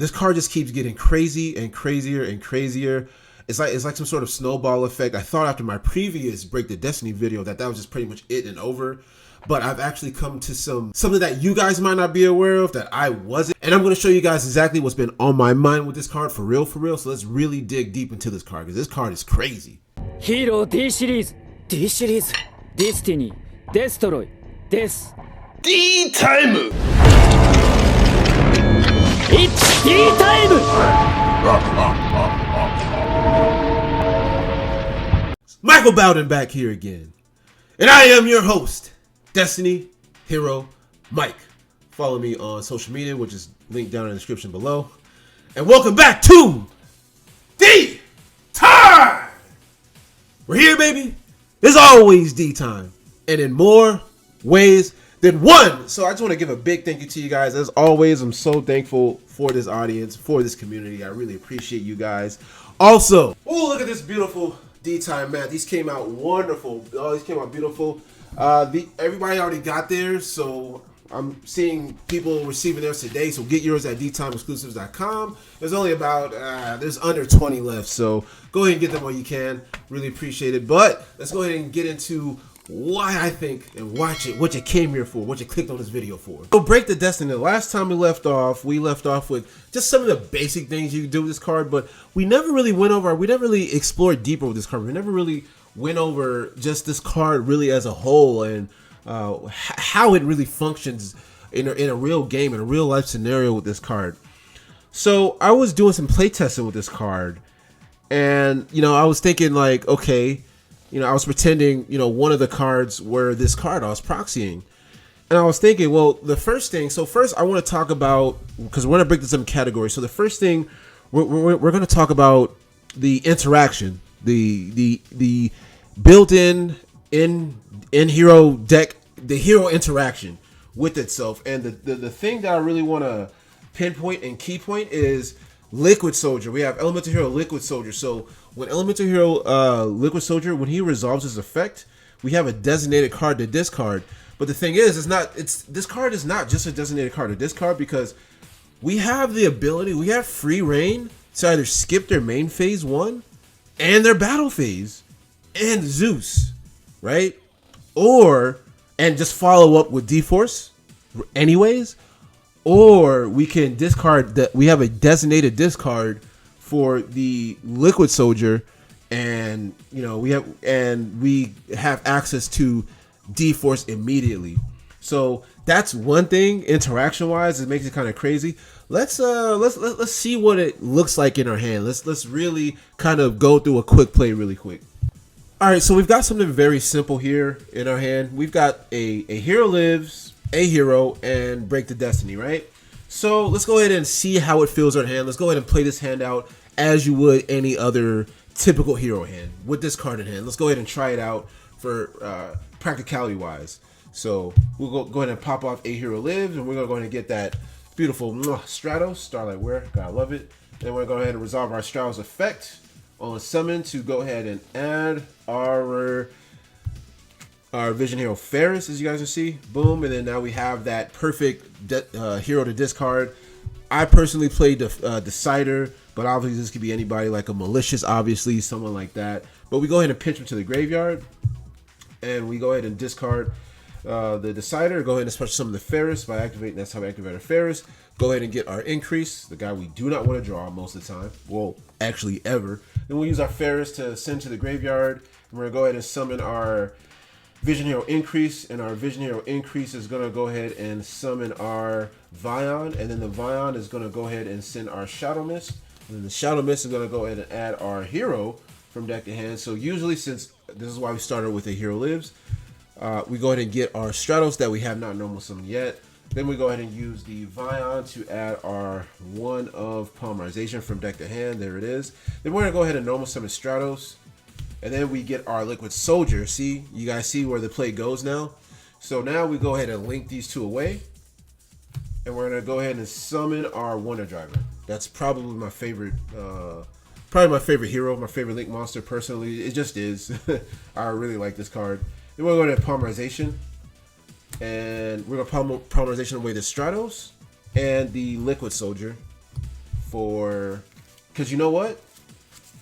this card just keeps getting crazy and crazier and crazier. It's like some sort of snowball effect. I thought after my previous Break the Destiny video that was just pretty much it and over. But I've actually come to something that you guys might not be aware of that I wasn't. And I'm going to show you guys exactly what's been on my mind with this card for real. So let's really dig deep into this card because this card is crazy. Hero D series, D series, Destiny, Destroy, Death. D time! It's D time! Michael Bowden back here again. And I am your host, Destiny Hero Mike. Follow me on social media, which is linked down in the description below. And welcome back to D Time! We're here, baby. There's always D Time. And in more ways than one. So I just want to give a big thank you to you guys. As always, I'm so thankful for this audience, for this community. I really appreciate you guys. Also, oh, look at this beautiful D Time mat. These came out wonderful. Oh, these came out beautiful. Everybody already got theirs, so I'm seeing people receiving theirs today. So get yours at dtimeexclusives.com. There's only about there's under 20 left, so go ahead and get them while you can. Really appreciate it. But let's go ahead and get into why I think and watch it, what you came here for, what you clicked on this video for. So Break the Destiny. The last time we left off with just some of the basic things you can do with this card, but we never really explored deeper with this card. We never really went over just this card really as a whole and how it really functions in a real game, in a real life scenario with this card. So I was doing some playtesting with this card, and I was thinking like, okay, I was pretending, one of the cards were this card I was proxying. And I was thinking, well, first I want to talk about, because we're going to break this up in categories. So the first thing, we're going to talk about the interaction, the built-in hero deck, the hero interaction with itself. And the thing that I really want to pinpoint and key point is Liquid Soldier. We have Elemental Hero Liquid Soldier. So when Elemental Hero Liquid Soldier, when he resolves his effect, we have a designated card to discard. But the thing is, this card is not just a designated card to discard, because we have the ability, we have free reign to either skip their main phase 1 and their battle phase and Zeus, right? And just follow up with D-Force anyways. Or we can discard that. We have a designated discard for the Liquid Soldier, and we have access to D-Force immediately. So that's one thing interaction wise. It makes it kind of crazy. Let's see what it looks like in our hand. Let's really kind of go through a quick play really quick. All right, so we've got something very simple here in our hand. We've got a hero lives, a hero, and Break the Destiny, right? So let's go ahead and see how it feels in our hand. Let's go ahead and play this hand out as you would any other typical hero hand with this card in hand. Let's go ahead and try it out for practicality wise. So we'll go ahead and pop off a hero lives, and we're gonna go ahead and get that beautiful Stratos, Starlight Wear, gotta love it. Then we're gonna go ahead and resolve our Stratos effect on summon to go ahead and add our Vision Hero Ferris, as you guys can see. Boom. And then now we have that perfect hero to discard. I personally played the Decider, but obviously this could be anybody, like a Malicious, obviously, someone like that. But we go ahead and pinch him to the graveyard, and we go ahead and discard the Decider. Go ahead and special summon the Ferris by activating. That's how we activate our Ferris. Go ahead and get our Increase, the guy we do not want to draw most of the time. Well, actually ever. Then we'll use our Ferris to send to the graveyard. And we're going to go ahead and summon our Vision Hero Increase, and our Vision Hero Increase is going to go ahead and summon our Vion, and then the Vion is going to go ahead and send our Shadow Mist, and then the Shadow Mist is going to go ahead and add our hero from deck to hand. So usually, since this is why we started with a hero lives, we go ahead and get our Stratos that we have not normal summoned yet. Then we go ahead and use the Vion to add our one of Polymerization from deck to hand. There it is. Then we're going to go ahead and normal summon Stratos. And then we get our Liquid Soldier. See, you guys see where the play goes now? So now we go ahead and link these two away. And we're going to go ahead and summon our Wonder Driver. That's probably my favorite hero, my favorite Link monster personally. It just is. I really like this card. Then we're going to Polymerization. And we're going to Polymerization away the Stratos and the Liquid Soldier. for, because you know what?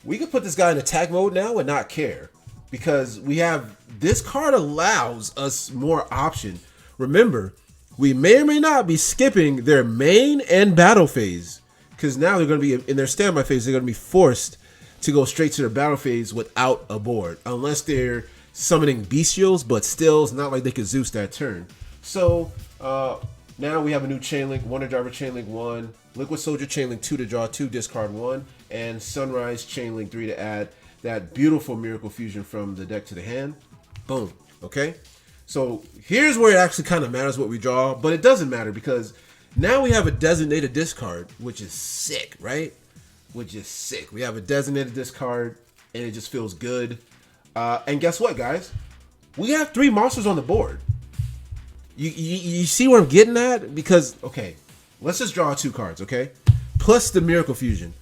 We could put this guy in attack mode now and not care, because we have, this card allows us more option. Remember, we may or may not be skipping their main and battle phase, because now they're going to be in their standby phase. They're going to be forced to go straight to their battle phase without a board, unless they're summoning bestials, but still, it's not like they could Zeus that turn. So now we have a new chain link: Wonder Driver chain link 1, Liquid Soldier chain link 2 to draw 2, discard 1, and Sunrise chain link 3 to add that beautiful Miracle Fusion from the deck to the hand. Boom. Okay. So here's where it actually kind of matters what we draw, but it doesn't matter because now we have a designated discard, which is sick, right? Which is sick. We have a designated discard, and it just feels good. And guess what, guys? We have 3 monsters on the board. You see where I'm getting at? Because, okay, let's just draw 2 cards, okay? Plus the Miracle Fusion.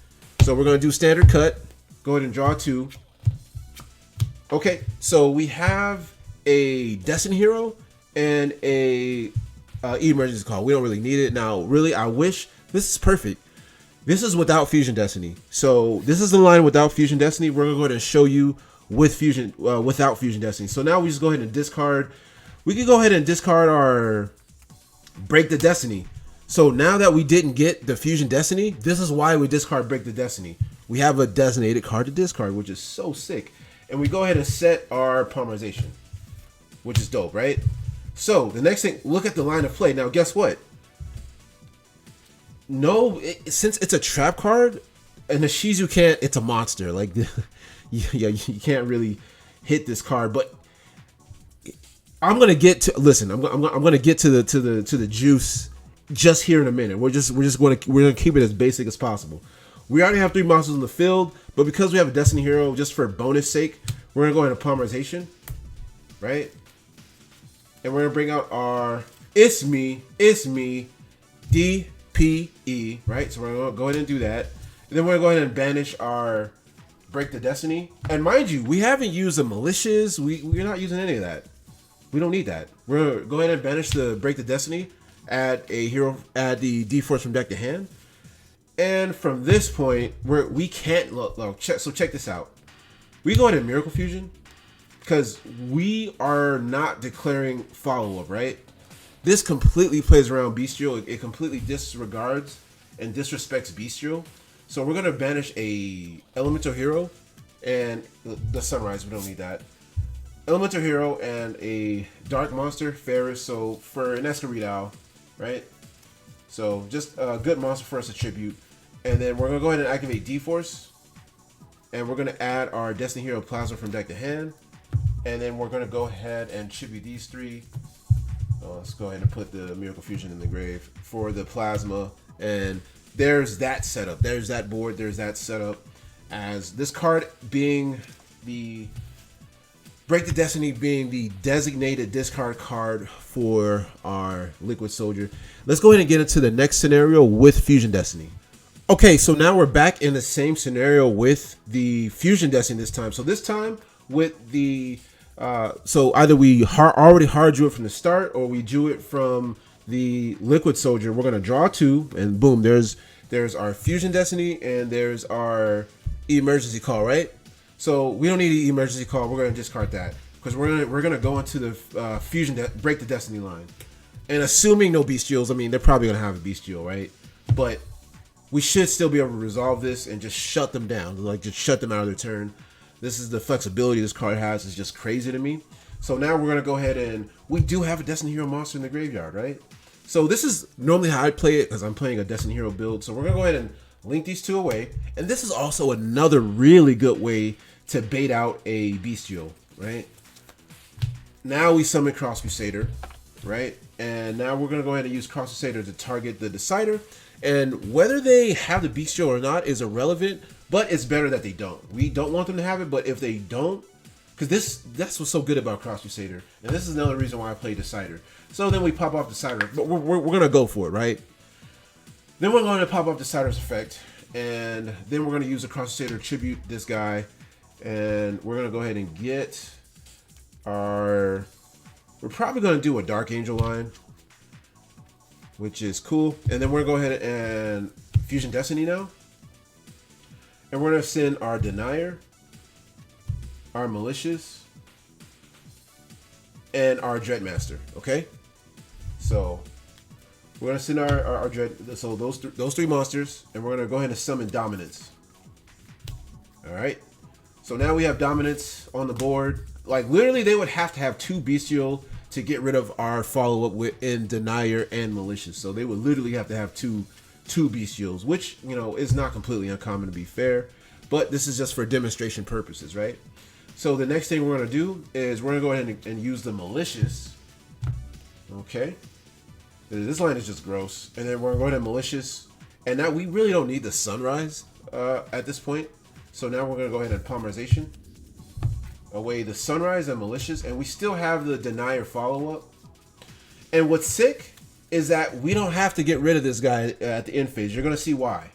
So we're going to do standard cut. Go ahead and draw 2. Okay, so we have a Destiny Hero and a emergency call. We don't really need it. Now, really, I wish, this is perfect. This is without Fusion Destiny. So this is the line without Fusion Destiny. We're going to go ahead and show you with Fusion, without Fusion Destiny. So now we just go ahead and discard. We can go ahead and discard our Break the Destiny. So now that we didn't get the Fusion Destiny, this is why we discard Break the Destiny. We have a designated card to discard, which is so sick. And we go ahead and set our polymerization, which is dope, right? So the next thing, look at the line of play. Now, guess what? No, since it's a trap card, and the Shizu can't, it's a monster. Like, yeah, you can't really hit this card. But I'm gonna get to, listen. I'm gonna get to the juice just here in a minute. We're gonna keep it as basic as possible. We already have 3 monsters in the field, but because we have a Destiny Hero, just for bonus sake, we're gonna go ahead and polymerization, right? And we're gonna bring out our It's Me DPE, right? So we're gonna go ahead and do that. And then we're gonna go ahead and banish our Break the Destiny. And mind you, we haven't used the malicious. We're not using any of that. We don't need that. We're gonna go ahead and banish the Break the Destiny, add a hero, add the D-Force from deck to hand. And from this point, we can't look. Check this out. We go ahead and Miracle Fusion because we are not declaring follow-up, right? This completely plays around Bestial. It completely disregards and disrespects Bestial. So we're gonna banish a Elemental Hero and the Sunrise. We don't need that. Elemental Hero and a Dark Monster, Ferris. So for an Escarito, right? So just a good monster for us to tribute. And then we're gonna go ahead and activate D-Force. And we're gonna add our Destiny Hero Plasma from deck to hand. And then we're gonna go ahead and tribute these 3. Let's go ahead and put the Miracle Fusion in the grave for the Plasma. And there's that setup. There's that board. There's that setup. As this card being the Break the Destiny being the designated discard card for our Liquid Soldier. Let's go ahead and get into the next scenario with Fusion Destiny. Okay, so now we're back in the same scenario with the Fusion Destiny this time. So this time with the, so either we already hard drew it from the start or we drew it from the Liquid Soldier. We're going to draw 2 and boom, there's our Fusion Destiny and there's our emergency call, right? So we don't need an emergency call. We're going to discard that because we're gonna go into the Fusion Break the Destiny line. And assuming no Bestials, I mean, they're probably going to have a Bestial, right? But we should still be able to resolve this and just shut them down. Like, just shut them out of their turn. This is the flexibility this card has. It's just crazy to me. So now we're going to go ahead and we do have a Destiny Hero monster in the graveyard, right? So this is normally how I play it because I'm playing a Destiny Hero build. So we're going to go ahead and link these 2 away. And this is also another really good way to bait out a Bestial, right? Now we summon Cross Crusader, right? And now we're going to go ahead and use Cross Crusader to target the Decider. And whether they have the Bestial or not is irrelevant, but it's better that they don't. We don't want them to have it, but if they don't, because that's what's so good about Cross Crusader. And this is another reason why I play Decider. So then we pop off Decider, but we're going to go for it, right? Then we're going to pop off Decider's effect, and then we're going to use a Cross Crusader tribute this guy, and we're going to go ahead and get our... We're probably going to do a Dark Angel line, which is cool. And then we're going to go ahead and Fusion Destiny now. And we're going to send our Denier, our Malicious, and our Dreadmaster, okay? So we're going to send our Dread, so those three monsters, and we're going to go ahead and summon Dominance. All right. So now we have Dominance on the board. Like, literally, they would have to have 2 Bestial to get rid of our follow-up in Denier and Malicious. So they would literally have to have two Bestials, which, you know, is not completely uncommon, to be fair. But this is just for demonstration purposes, right? So the next thing we're going to do is we're going to go ahead and use the Malicious. Okay. This line is just gross. And then we're going to go ahead and Malicious. And now we really don't need the Sunrise at this point. So now we're going to go ahead and Polymerization away the Sunrise and Malicious, and we still have the Denier follow-up. And what's sick is that we don't have to get rid of this guy at the end phase. You're going to see why.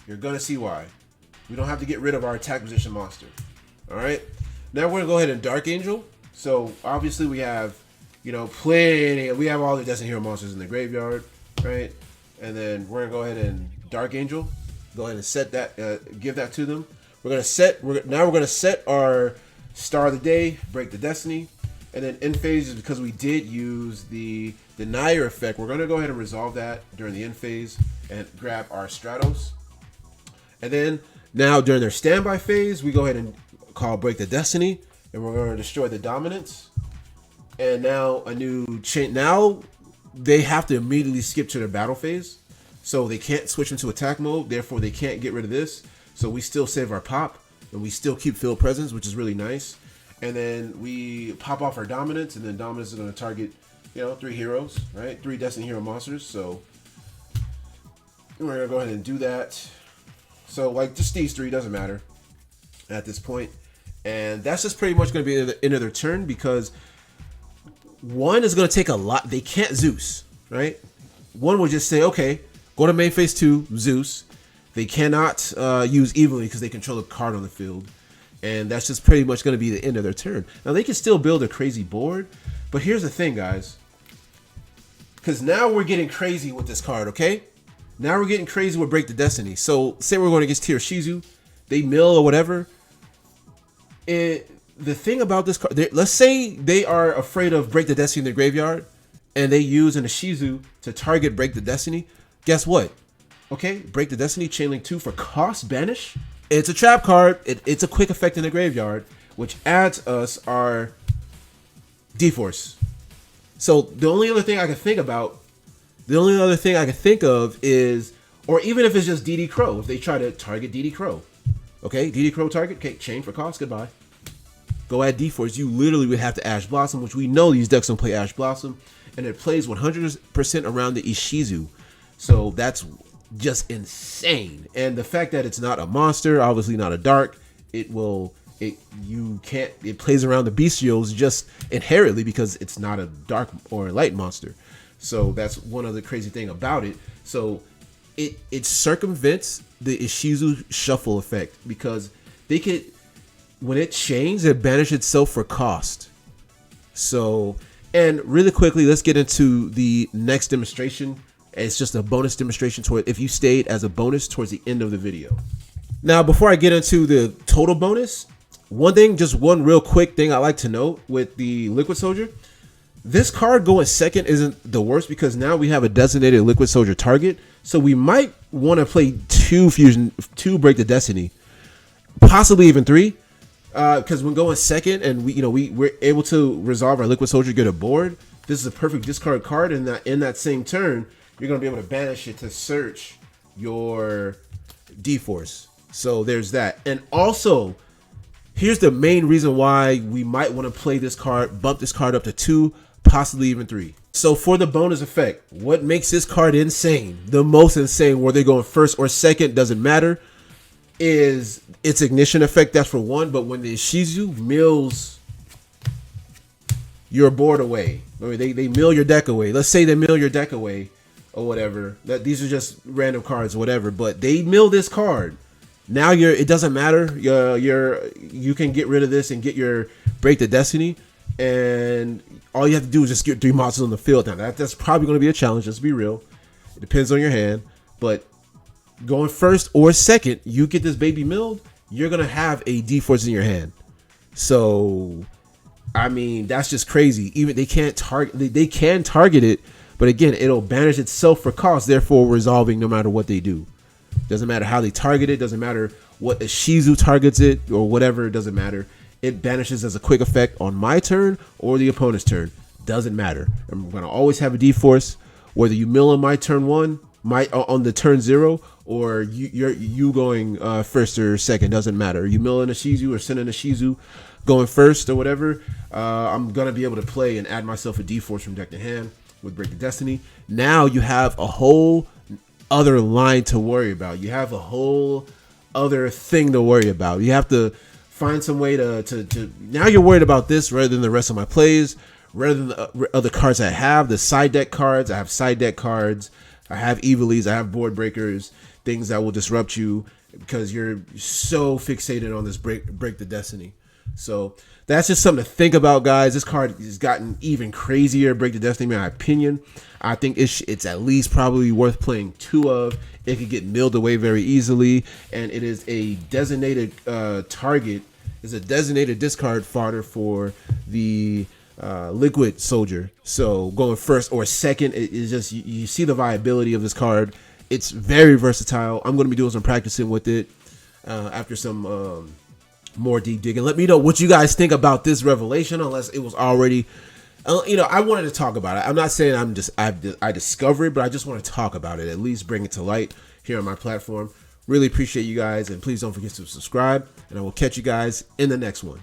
You're going to see why. We don't have to get rid of our attack position monster. All right? Now we're going to go ahead and Dark Angel. So obviously we have, you know, we have all the Destiny Hero monsters in the graveyard, right? And then we're going to go ahead and Dark Angel. Go ahead and set that, give that to them. We're going to set our Star of the Day, Break the Destiny, and then end phase is because we did use the Denier effect. We're going to go ahead and resolve that during the end phase and grab our Stratos. And then now during their standby phase, we go ahead and call Break the Destiny, and we're going to destroy the Dominance. And now a new chain. Now they have to immediately skip to their battle phase, so they can't switch into attack mode. Therefore, they can't get rid of this. So we still save our pop. And we still keep field presence, which is really nice. And then we pop off our Dominance, and then Dominance is going to target, you know, 3 heroes, right? 3 Destiny Hero monsters. So we're going to go ahead and do that. So, like, just these 3, doesn't matter at this point. And that's just pretty much going to be the end of their turn, because 1 is going to take a lot. They can't Zeus, right? 1 will just say, okay, go to main phase 2, Zeus. They cannot use Evilly because they control a card on the field. And that's just pretty much going to be the end of their turn. Now, they can still build a crazy board. But here's the thing, guys. Because now we're getting crazy with this card, okay? Now we're getting crazy with Break the Destiny. So, say we're going against Tier Shizu. They mill or whatever. The thing about this card, let's say they are afraid of Break the Destiny in their graveyard. And they use an Ishizu to target Break the Destiny. Guess what? Okay, Break the Destiny, Chainlink 2 for cost banish. It's a trap card. It's a quick effect in the graveyard, which adds us our D-Force. So the only other thing I can think of is, or even if it's just DD Crow, if they try to target DD Crow. Okay, DD Crow target, okay, chain for cost, goodbye. Go add D-Force, you literally would have to Ash Blossom, which we know these decks don't play Ash Blossom, and it plays 100% around the Ishizu. So that's just insane. And the fact that it's not a monster, obviously not a dark, it plays around the bestials just inherently because it's not a dark or a light monster. So that's one of the crazy thing about it. So it circumvents the Ishizu shuffle effect because they could, when it chains, it banishes itself for cost. So, and really quickly, let's get into the next demonstration. It's just a bonus demonstration toward if you stayed as a bonus towards the end of the video. Now, before I get into the total bonus, one real quick thing I like to note with the Liquid Soldier, this card going second isn't the worst because now we have a designated Liquid Soldier target. So we might want to play 2 Break the Destiny, possibly even 3, because when going second and we're able to resolve our Liquid Soldier, get a board. This is a perfect discard card, and in that same turn, you're going to be able to banish it to search your D-Force. So there's that. And also, here's the main reason why we might want to play this card, bump this card up to 2, possibly even 3. So for the bonus effect, what makes this card insane, the most insane, whether they're going first or second, doesn't matter, is its ignition effect. That's for 1. But when the Ishizu mills your board away, or they mill your deck away. Let's say they mill your deck away or whatever. These are just random cards or whatever. But they mill this card. Now it doesn't matter. You can get rid of this and get your Break the Destiny, and all you have to do is just get 3 monsters on the field. Now that's probably going to be a challenge. Let's be real. It depends on your hand, but going first or second, you get this baby milled, you're gonna have a D-Force in your hand. So, I mean, that's just crazy. Even they can't target. They can target it, but again, it'll banish itself for cost, therefore resolving no matter what they do. Doesn't matter how they target it. Doesn't matter what Shizu targets it or whatever. It doesn't matter. It banishes as a quick effect on my turn or the opponent's turn. Doesn't matter. I'm gonna always have a D-Force, whether you mill on my turn one, on the turn 0, or you going first or second. Doesn't matter. You milling a Shizu or sending a Shizu going first or whatever. I'm gonna be able to play and add myself a D-Force from deck to hand with Break the Destiny. Now you have a whole other line to worry about. You have a whole other thing to worry about. You have to find some way to now you're worried about this rather than the rest of my plays, rather than the other cards I have. The side deck cards, I have side deck cards, I have Evilies, I have board breakers, things that will disrupt you because you're so fixated on this break the Destiny. So that's just something to think about, guys. This card has gotten even crazier. Break the Destiny, in my opinion. I think it's at least probably worth playing 2 of. It could get milled away very easily, and it is a designated target. It's a designated discard fodder for the Liquid Soldier. So going first or second, it is just you see the viability of this card. It's very versatile. I'm going to be doing some practicing with it after some more deep digging. Let me know what you guys think about this revelation, unless it was already, I wanted to talk about it. I'm not saying I discovered it, but I just want to talk about it, at least bring it to light here on my platform. Really appreciate you guys, and please don't forget to subscribe, and I will catch you guys in the next one.